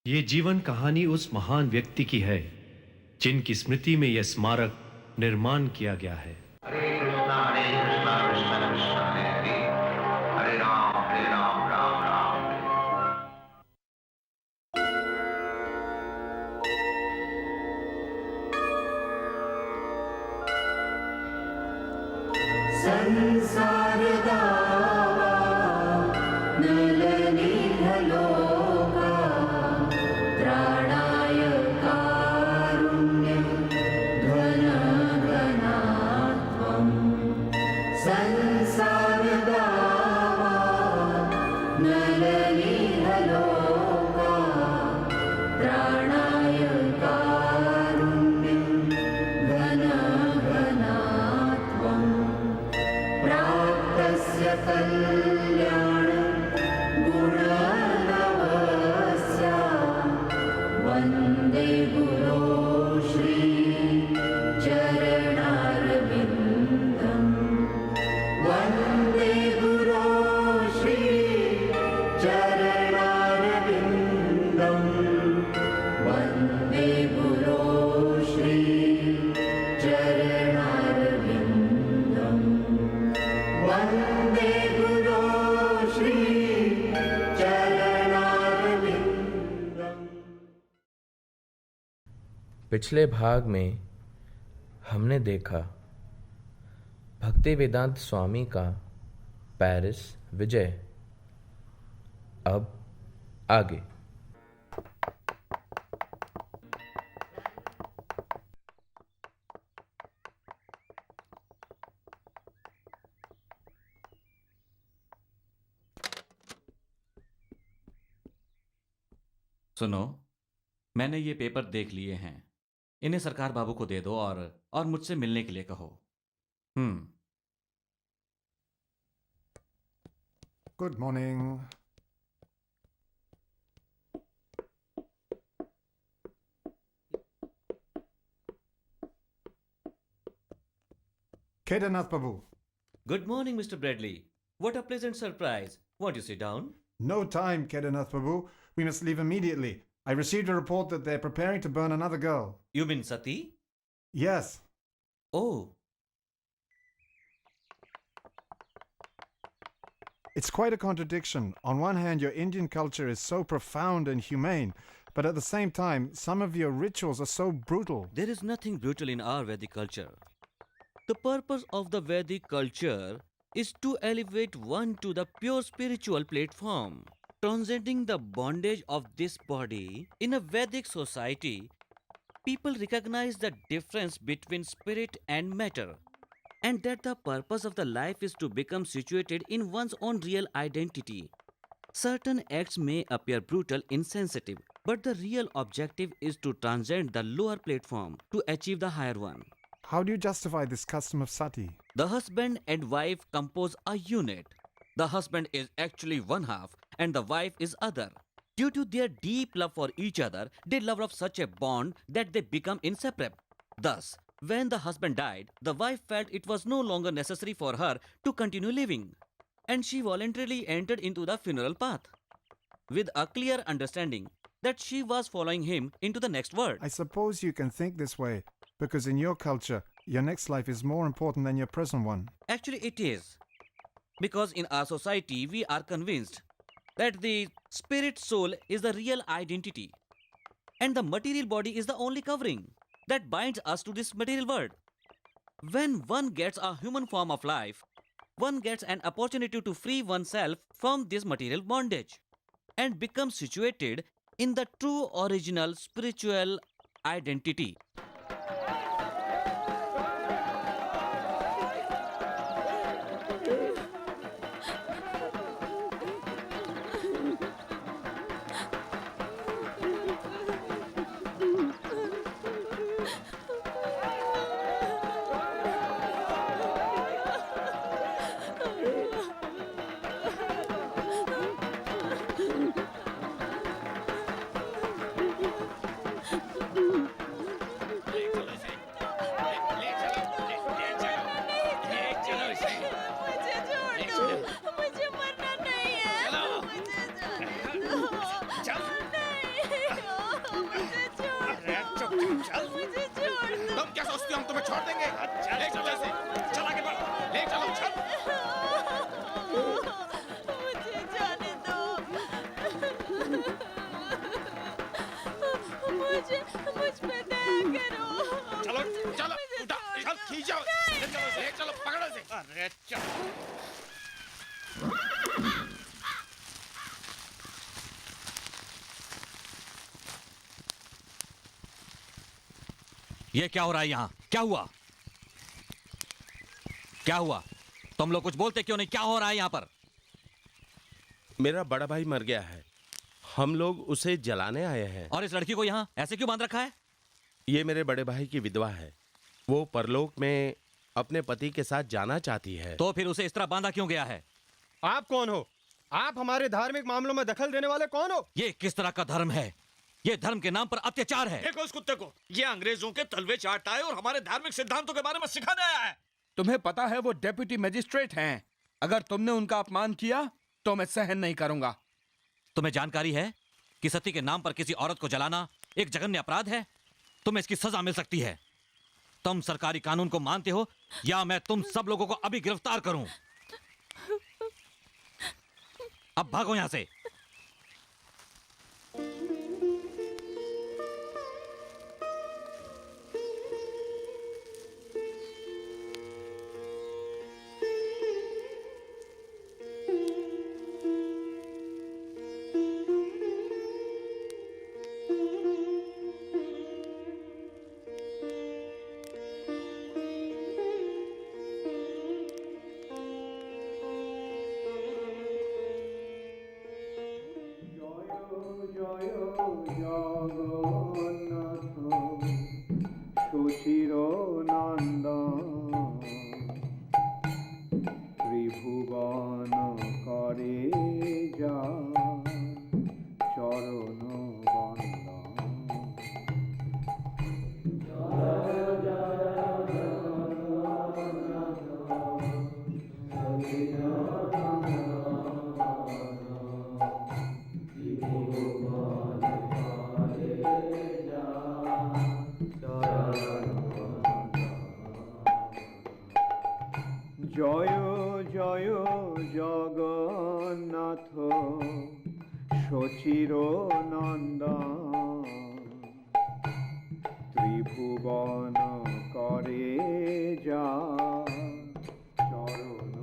ये जीवन कहानी उस महान व्यक्ति की है जिनकी स्मृति में यह स्मारक निर्माण किया गया है। हरे कृष्णा कृष्णा कृष्णा हरे हरे, हरे राम राम राम हरे। संसार दावा नलनीहलोका त्राणाय कारुण्यं घनघनात्वं संसार दावा नलनीहलोका त्राणाय कारुण्यं घनघनात्वम् प्राप्तस्य कल्याणं गुणनवस्य वन्दे गुरो श्री चरणारविन्दं वन्दे गुरो श्री चरणारविन्दं वन्दे गुरो श्री चरणारविन्दम् वन्दे गुरो श्री चरणारविन्दम्। पिछले भाग में हमने देखा भक्ति वेदांत स्वामी का पेरिस विजय। अब आगे। सुनो, मैंने ये पेपर देख लिए हैं। इन्हें सरकार बाबू को दे दो और मुझसे मिलने के लिए कहो। Good morning. Kedarnath Babu. Good morning, Mr. Bradley. What a pleasant surprise. Won't you sit down? No time, Kedarnath Babu. We must leave immediately. I received a report that they're preparing to burn another girl. You mean Sati? Yes. Oh, It's quite a contradiction. On one hand, your Indian culture is so profound and humane, but at the same time, some of your rituals are so brutal. there is nothing brutal in our Vedic culture. The purpose of the Vedic culture is to elevate one to the pure spiritual platform. Transcending the bondage of this body, in a Vedic society, people recognize the difference between spirit and matter, and that the purpose of the life is to become situated in one's own real identity. Certain acts may appear brutal, insensitive, but the real objective is to transcend the lower platform to achieve the higher one. How do you justify this custom of sati? The husband and wife compose a unit. The husband is actually one half and the wife is other. Due to their deep love for each other, they love of such a bond that they become inseparable. Thus, when the husband died, the wife felt it was no longer necessary for her to continue living, and she voluntarily entered into the funeral path with a clear understanding that she was following him into the next world. I suppose you can think this way because in your culture, your next life is more important than your present one. Actually, it is. Because in our society, we are convinced that the spirit soul is the real identity, and the material body is the only covering that binds us to this material world. When one gets a human form of life, one gets an opportunity to free oneself from this material bondage and become situated in the true original spiritual identity. ये क्या हो रहा है यहाँ? क्या हुआ? क्या हुआ? तुम लोग कुछ बोलते क्यों नहीं? क्या हो रहा है यहाँ पर? मेरा बड़ा भाई मर गया है, हम लोग उसे जलाने आए हैं। और इस लड़की को यहाँ ऐसे क्यों बांध रखा है? ये मेरे बड़े भाई की विधवा है, वो परलोक में अपने पति के साथ जाना चाहती है। तो फिर उसे इस तरह बांधा क्यों गया है? आप कौन हो? आप हमारे धार्मिक मामलों में दखल देने वाले कौन हो? ये किस तरह का धर्म है? ये धर्म के नाम पर अत्याचार है। देखो इस कुत्ते को, ये अंग्रेजों के तलवे चाटता है और हमारे धार्मिक सिद्धांतों के बारे में सिखाने आया है। तुम्हें पता है वो डेप्यूटी मजिस्ट्रेट हैं। अगर तुमने उनका अपमान किया तो मैं सहन नहीं करूंगा। तुम्हें जानकारी है कि सती के नाम पर किसी औरत को जलाना एक जघन्य अपराध है? तुम्हें इसकी सजा मिल सकती है। तुम सरकारी कानून को मानते हो या मैं तुम सब लोगों को अभी गिरफ्तार करूं? अब भागो यहां से। ত্রিভুবন করে যা চরণ বন্দন। জয় জয় জগন্নাথ সচির নন্দন, ত্রিভুবন করে যা চরণ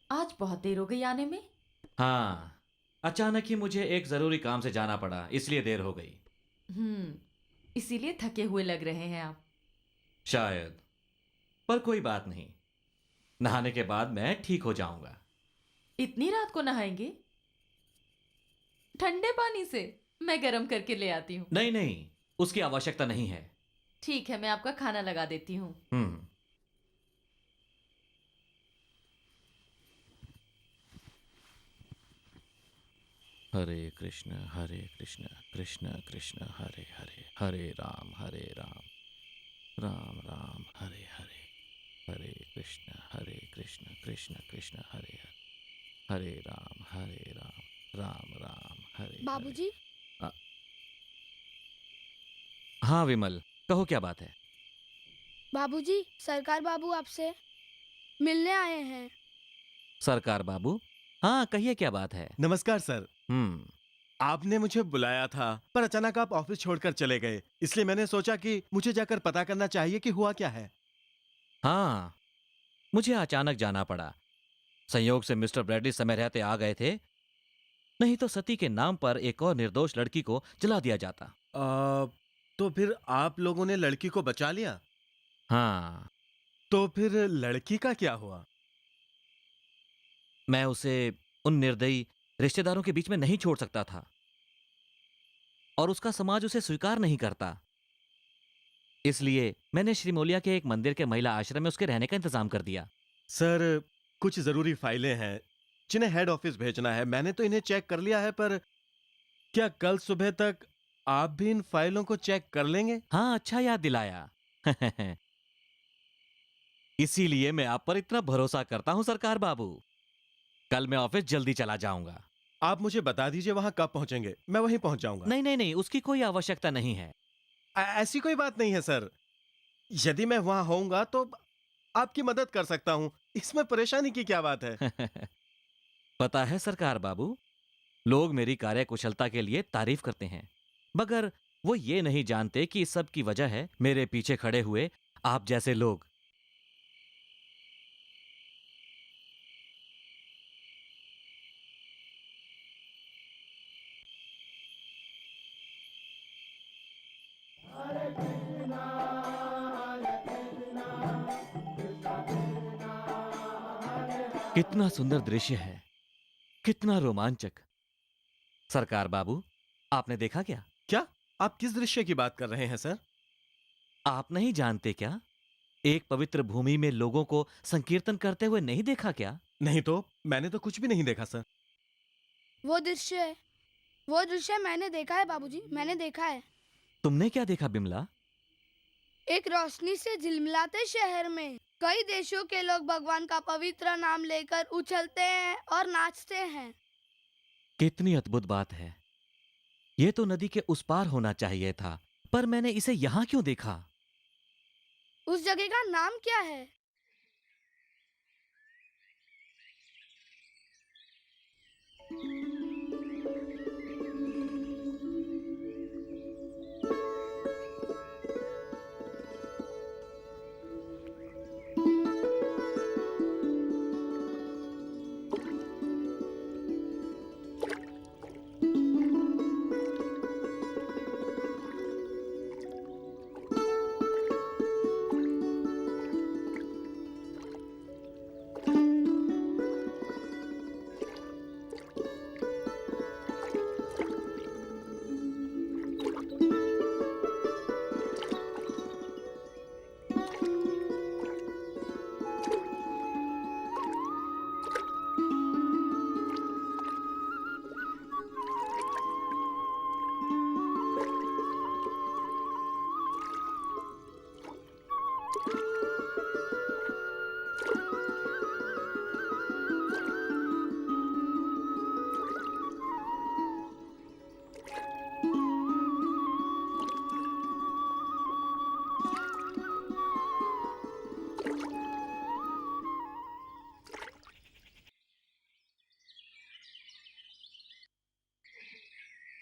आज बहुत देर हो गई आने में। हाँ, अचानक ही मुझे एक जरूरी काम से जाना पड़ा, इसलिए देर हो गई। इसीलिए थके हुए लग रहे हैं आप। शायद, पर कोई बात नहीं, नहाने के बाद मैं ठीक हो जाऊंगा। इतनी रात को नहाएंगे? ठंडे पानी से? मैं गर्म करके ले आती हूँ। नहीं नहीं, उसकी आवश्यकता नहीं है। ठीक है, मैं आपका खाना लगा देती हूँ। हरे कृष्ण कृष्ण कृष्ण हरे हरे, हरे राम राम राम हरे हरे, हरे कृष्ण कृष्ण कृष्ण हरे हरे, हरे राम राम राम हरे। बाबूजी। हाँ विमल, कहो क्या बात है? बाबूजी, सरकार बाबू आपसे मिलने आए हैं। सरकार बाबू? हाँ, कहिए क्या बात है। नमस्कार सर। आपने मुझे बुलाया था, पर अचानक आप ऑफिस छोड़कर चले गए, इसलिए मैंने सोचा कि मुझे जाकर पता करना चाहिए कि हुआ क्या है। हाँ, मुझे अचानक जाना पड़ा। संयोग से मिस्टर ब्रैडली समय रहते आ गए थे, नहीं तो सती के नाम पर एक और निर्दोष लड़की को जला दिया जाता। तो फिर आप लोगों ने लड़की को बचा लिया? हाँ। तो फिर लड़की का क्या हुआ? मैं उसे उन निर्दयी रिश्तेदारों के बीच में नहीं छोड़ सकता था, और उसका समाज उसे स्वीकार नहीं करता। इसलिए मैंने श्रीमोलिया के एक मंदिर के महिला आश्रम में उसके रहने का इंतजाम कर दिया। सर, कुछ जरूरी फाइलें हैं जिन्हें हेड ऑफिस भेजना है। मैंने तो इन्हें चेक कर लिया है, पर क्या कल सुबह तक आप भी इन फाइलों को चेक कर लेंगे? हाँ, अच्छा याद दिलाया। इसीलिए मैं आप पर इतना भरोसा करता हूं सरकार बाबू। कल मैं ऑफिस जल्दी चला जाऊंगा। आप मुझे बता दीजिए वहां कब पहुंचेंगे, मैं वहीं पहुंच जाऊंगा। नहीं नहीं नहीं, उसकी कोई आवश्यकता नहीं है। ऐसी कोई बात नहीं है सर। यदि मैं वहां होऊंगा तो आपकी मदद कर सकता हूं, इसमें परेशानी की क्या बात है। पता है सरकार बाबू, लोग मेरी कार्यकुशलता के लिए तारीफ करते हैं, मगर वो ये नहीं जानते कि इस सब की वजह है मेरे पीछे खड़े हुए आप जैसे लोग। कितना सुंदर दृश्य है, कितना रोमांचक। सरकार बाबू, आपने देखा क्या? क्या? आप किस दृश्य की बात कर रहे हैं सर? आप नहीं जानते क्या? एक पवित्र भूमि में लोगों को संकीर्तन करते हुए नहीं देखा क्या? नहीं तो, मैंने तो कुछ भी नहीं देखा सर। वो दृश्य मैंने देखा है बाबूजी, मैंने देखा है। तुमने क्या देखा बिमला? एक रोशनी से झिलमिलाते शहर में कई देशों के लोग भगवान का पवित्र नाम लेकर उछलते हैं और नाचते हैं। कितनी अद्भुत बात है। यह तो नदी के उस पार होना चाहिए था, पर मैंने इसे यहां क्यों देखा? उस जगह का नाम क्या है?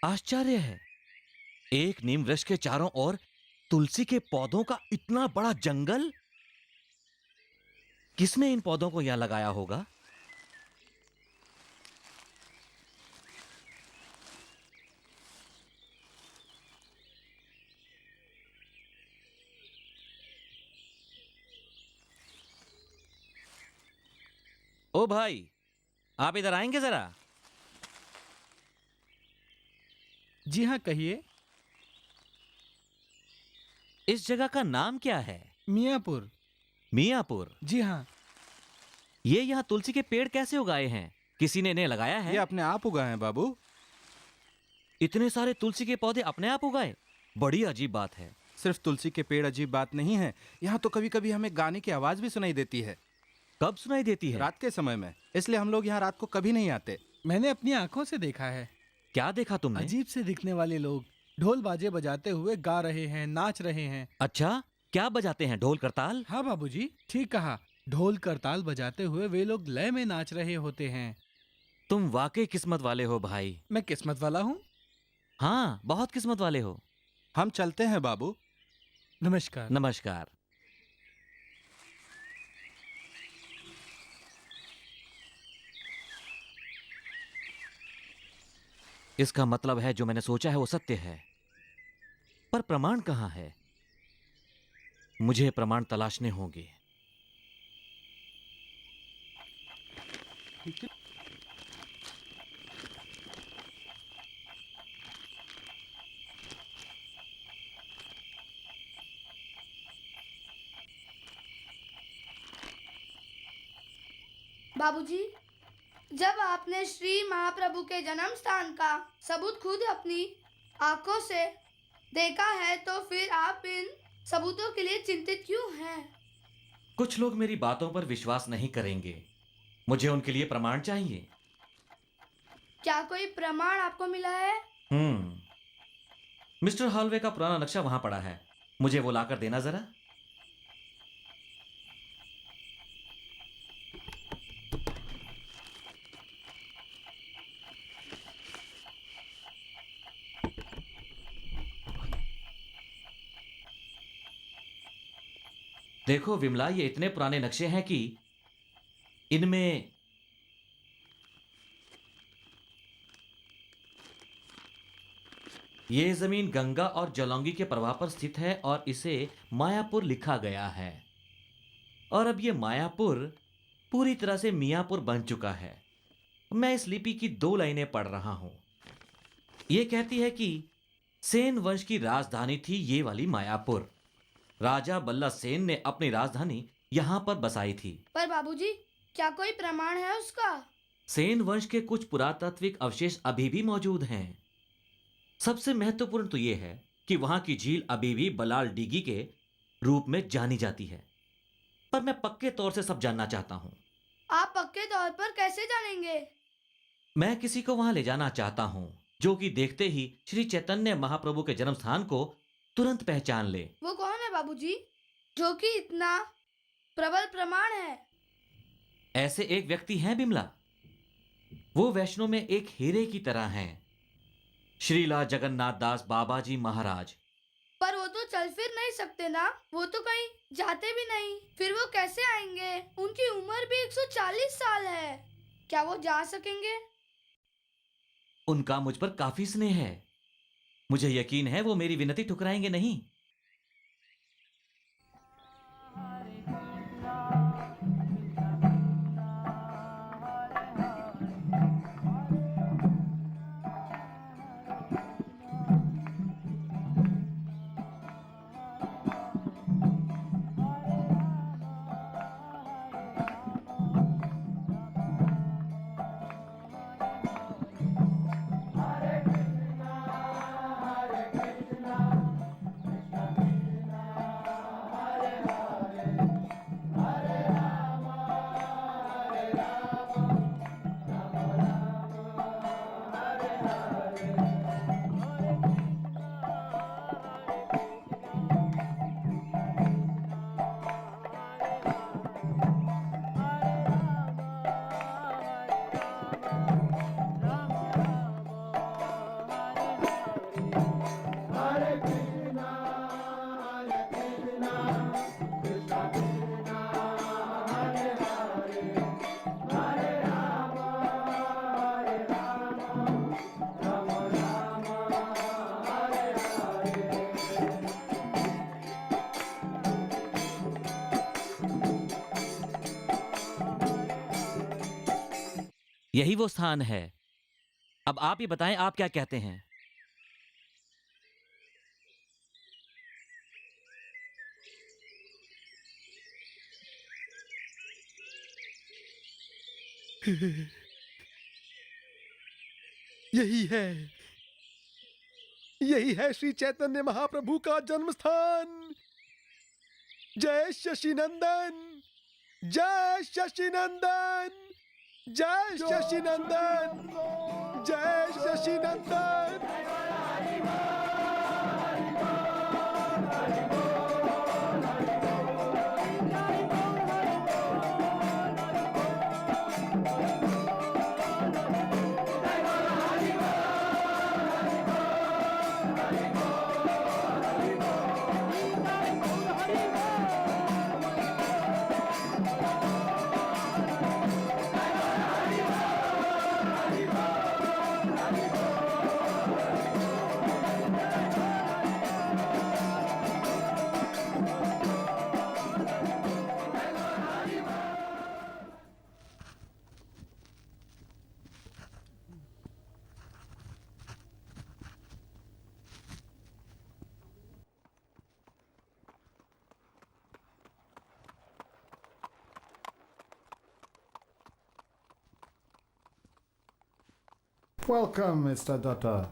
आश्चर्य है, एक नीम वृक्ष के चारों ओर तुलसी के पौधों का इतना बड़ा जंगल। किसने इन पौधों को यहां लगाया होगा? ओ भाई, आप इधर आएंगे जरा? जी हाँ, कहिए। इस जगह का नाम क्या है? मियापुर। मियापुर? जी हाँ। ये यहाँ तुलसी के पेड़ कैसे उगाए हैं? किसी ने इन्हें लगाया है? ये अपने आप उगाए हैं बाबू। इतने सारे तुलसी के पौधे अपने आप उगाए? बड़ी अजीब बात है। सिर्फ तुलसी के पेड़ अजीब बात नहीं है, यहाँ तो कभी कभी हमें गाने की आवाज भी सुनाई देती है। कब सुनाई देती है? रात के समय में, इसलिए हम लोग यहाँ रात को कभी नहीं आते। मैंने अपनी आंखों से देखा है। क्या देखा तुमने? अजीब से दिखने वाले लोग ढोल बाजे बजाते हुए गा रहे हैं, नाच रहे हैं। अच्छा, क्या बजाते हैं? ढोल करताल? हाँ बाबूजी, ठीक कहा। ढोल करताल बजाते हुए वे लोग लय में नाच रहे होते हैं। तुम वाकई किस्मत वाले हो भाई। मैं किस्मत वाला हूँ? हाँ, बहुत किस्मत वाले हो। हम चलते हैं बाबू। नमस्कार। नमस्कार। इसका मतलब है जो मैंने सोचा है वो सत्य है, पर प्रमाण कहां है? मुझे प्रमाण तलाशने होंगे। बाबूजी, जब आपने श्री महाप्रभु के जन्म स्थान का सबूत खुद अपनी आंखों से देखा है, तो फिर आप इन सबूतों के लिए चिंतित क्यों हैं? कुछ लोग मेरी बातों पर विश्वास नहीं करेंगे। मुझे उनके लिए प्रमाण चाहिए। क्या कोई प्रमाण आपको मिला है? मिस्टर हॉलवे का पुराना नक्शा वहां पड़ा है, मुझे वो लाकर देना जरा। देखो विमला, ये इतने पुराने नक्शे हैं कि इनमें ये जमीन गंगा और जलौंगी के प्रवाह पर स्थित है और इसे मायापुर लिखा गया है। और अब ये मायापुर पूरी तरह से मियापुर बन चुका है। मैं इस लिपि की 2 लाइनें पढ़ रहा हूं। ये कहती है कि सेन वंश की राजधानी थी ये वाली मायापुर। राजा बल्ला सेन ने अपनी राजधानी यहां पर बसाई थी। पर बाबूजी, क्या कोई प्रमाण है उसका? सेन वंश के कुछ पुरातात्विक अवशेष अभी भी मौजूद हैं। सबसे महत्वपूर्ण तो यह है कि वहां की झील अभी भी बलाल डीगी के रूप में जानी जाती है। पर मैं पक्के तौर से सब जानना चाहता हूं। आप पक्के तौर पर कैसे जानेंगे? मैं किसी को वहां ले जाना चाहता हूं जो कि देखते ही श्री चैतन्य महाप्रभु के जन्म स्थान को तुरंत पहचान ले। वो कौन है बाबूजी, जो कि इतना प्रबल प्रमाण है? ऐसे एक व्यक्ति हैं बिमला। वो वैष्णो में एक हीरे की तरह हैं। श्रीला जगन्नाथ दास बाबा जी महाराज। पर वो तो चल फिर नहीं सकते ना, वो तो कहीं जाते भी नहीं, फिर वो कैसे आएंगे? उनकी उम्र भी 140 साल है, क्या वो जा सकेंगे? उनका मुझ पर काफी स्नेह है। मुझे यकीन है वो मेरी विनती ठुकराएंगे नहीं। यही वो स्थान है। अब आप ही बताएं, आप क्या कहते हैं? यही है श्री चैतन्य महाप्रभु का जन्म स्थान। जय शशिनंदन, जय शशिनंदन, जय शशिनंदन, जय शशिनंदन। Welcome, Mr. Datta.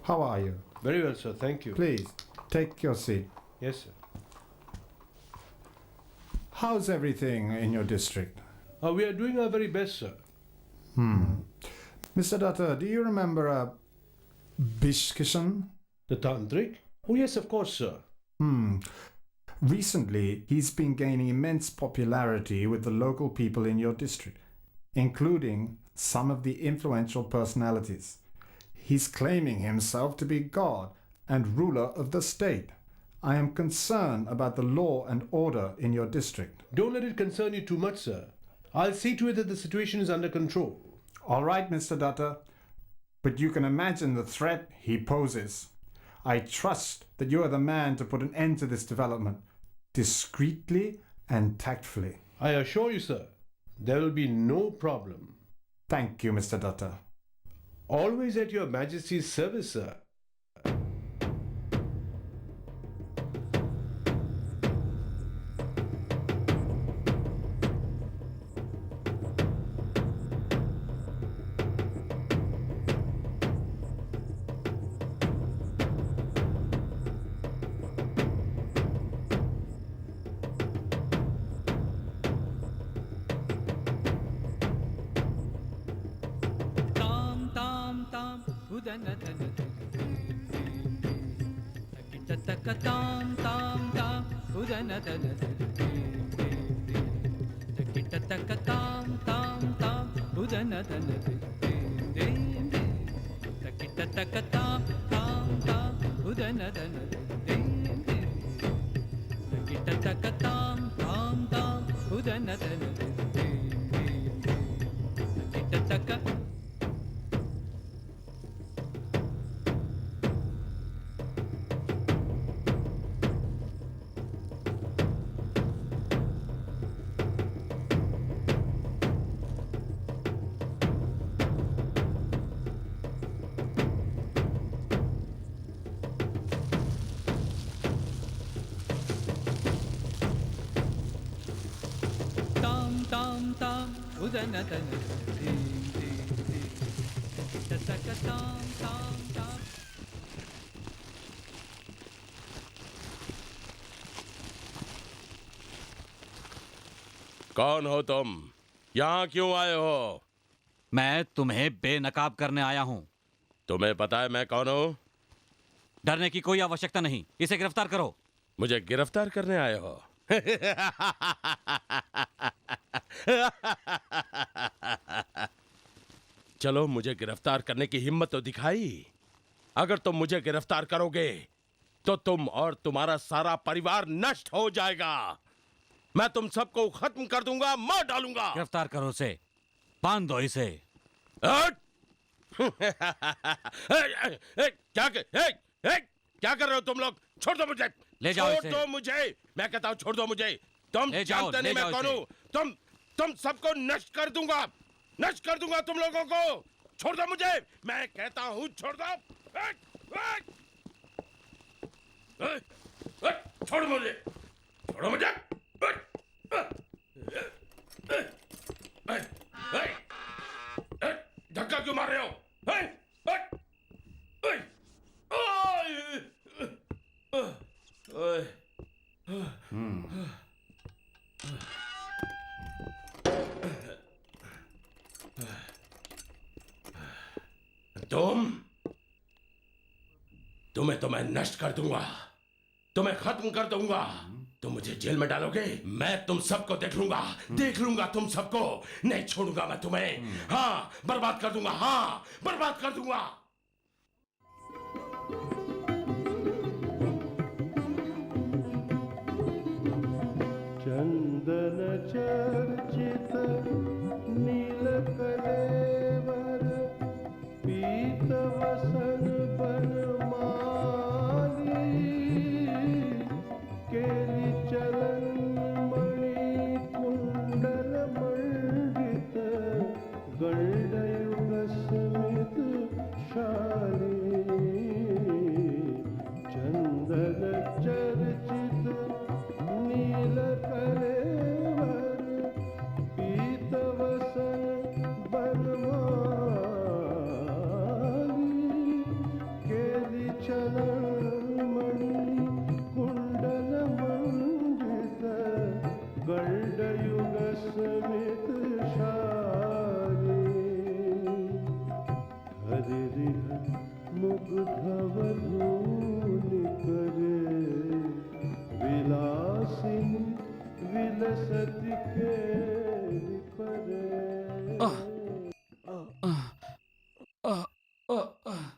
How are you? Very well, sir. Thank you. Please, take your seat. Yes, sir. How's everything in your district? We are doing our very best, sir. Mr. Datta, do you remember Bishkishan? The Tantric? Oh, yes, of course, sir. Recently, he's been gaining immense popularity with the local people in your district, including some of the influential personalities. He's claiming himself to be God and ruler of the state. I am concerned about the law and order in your district. Don't let it concern you too much, sir. I'll see to it that the situation is under control. All right, Mr. Datta, but you can imagine the threat he poses. I trust that you are the man to put an end to this development, discreetly and tactfully. I assure you, sir, there will be no problem. Thank you, Mr. Datta. Always at your Majesty's service, sir. कौन हो तुम? यहाँ क्यों आए हो? मैं तुम्हें बेनकाब करने आया हूँ। तुम्हें पता है मैं कौन हूँ? डरने की कोई आवश्यकता नहीं, इसे गिरफ्तार करो। मुझे गिरफ्तार करने आए हो? चलो मुझे गिरफ्तार करने की हिम्मत तो दिखाई। अगर तुम मुझे गिरफ्तार करोगे तो तुम और तुम्हारा सारा परिवार नष्ट हो जाएगा। मैं तुम सबको खत्म कर दूंगा, मार डालूंगा। गिरफ्तार करो उसे, बांध दो इसे। क्या कर रहे हो तुम लोग? छोड़ दो मुझे। ले जाओ छोड़ दो मुझे। मैं कहता हूँ छोड़ दो मुझे। तुम जानते नहीं मैं कौन हूँ। तुम सबको नष्ट कर दूंगा। नष्ट कर दूंगा तुम लोगों को। छोड़ दो मुझे। मैं कहता हूँ छोड़ दो। छोड़ मुझे। छोड़ो मुझे। धक्का क्यों मार रहे हो? तुम्हें तो मैं नष्ट कर दूंगा, तुम्हें खत्म कर दूंगा। तुम मुझे जेल में डालोगे, मैं तुम सबको देख लूंगा तुम सबको। नहीं छोड़ूंगा मैं तुम्हें। हाँ, बर्बाद कर दूंगा। हाँ, बर्बाद कर दूंगा। चंदन चर्चित नील कलेवर पीत वसन बनमाली केली चलन मणि कुंडल मंडित गंडयुग स्मित शाली चंदन चर्चित नील कलेवर अ, अ,